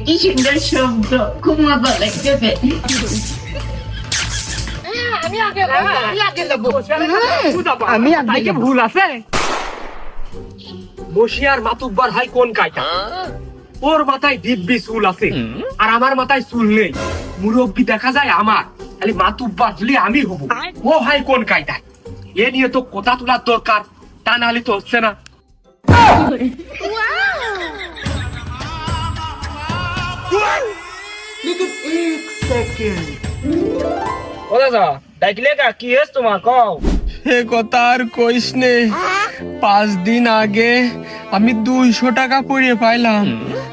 কি সুন্দর শব্দ, খুব মজা লাগতেছে। ভুল আছে। বসিয়ার মাতুব্বার হাই কোন কায়দা? ওর মাথায় দিব্যি চুল আছে আর আমার মাথায় চুল নেই। মুরব্বি দেখা যায় আমার, খালি মাতুব্বার হলে আমি হব। ও ভাই কোন কায়দা? এ নিয়ে তো কথা তোলার দরকার, তা নাহলে তো হচ্ছে না। ও দাদা ডাকলে কি হয়েছে তোমার? কও। সে কথা আর কইস নে। 5 দিন আগে আমি 200 টাকা পড়ে পাইলাম।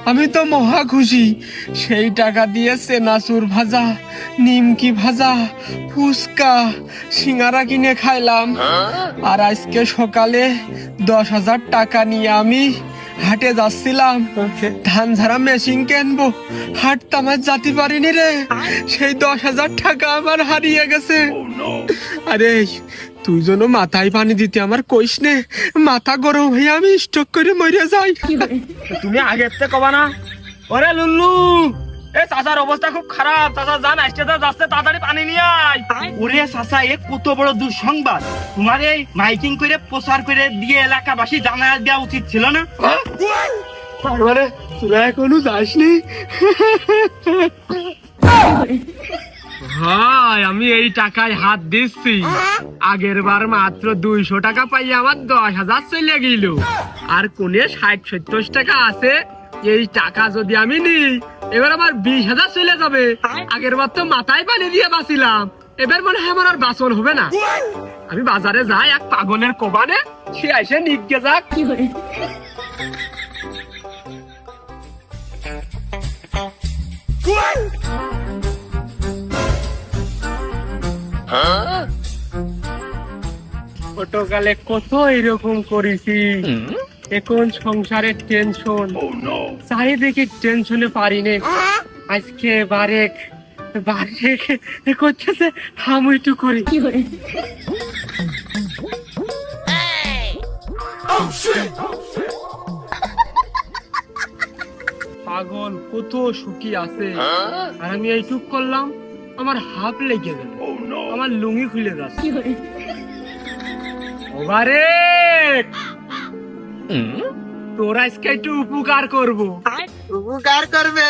আমি তো মহা খুশি। সেই টাকা দিয়ে চেনাচুর ভাজা, নিমকি ভাজা, ফুচকা, সিঙ্গারা কিনে খাইলাম। আর আজকে সকালে 10,000 টাকা নিয়ে আমি হাটে যাচ্ছিলাম ধান ঝাড়া মেশিন কিনবো। হাটতে আমার যেতে পারিনি রে। সেই 10,000 টাকা আমার হারিয়ে গেছে। আরে তুই যেন মাথায় পানি দিতে আমার কইস নে, মাথা গরম হয়ে আমি স্ট্রোক করে মরে যাই। তুমি আগে কবা না? ওরে লুল্লু, এ চাচার অবস্থা খুব খারাপ। চাচা যান আসতে যাচ্ছে, তাড়াতাড়ি পানি নিয়ে আয়। ওরে চাচা, এ কত বড় দুঃসংবাদ! তোমার এই মাইকিং করে প্রচার করে দিয়ে এলাকাবাসী জানা দেওয়া উচিত ছিল না? তার মানে তোরা এখনো যাসনি? ভাই আমি এই টাকায় হাত দিচ্ছি। আগের বার মাত্র 200 টাকা পাই আমার 10,000 চলে গেল। আর কোনে 60-70 টাকা আছে। এই টাকা যদি আমি নিই, এবার আমার 20,000 চলে যাবে। আগের বার তো মাথায় পানি দিয়ে বাঁচিলাম, এবার মনে হয় আমার আর বাঁচন হবে না। আমি বাজারে যাই, এক পাগলের কোবানে সে এসে নিকে যাক। ছোটকালে কত এরকম করেছি। এখন সংসারের টেনশন, চারিদিকে টেনশনে পারি নে। আজকে বারেক করতেছে, হাম একটু করি। পাগল কত সুখী আছে, আর আমি এইটুক করলাম, আমার হাফ লেগে গেল, আমার লুঙ্গি খুলে যাচ্ছে। ওবারে তোরা আজকে একটু উপকার করবো। উপকার করবে?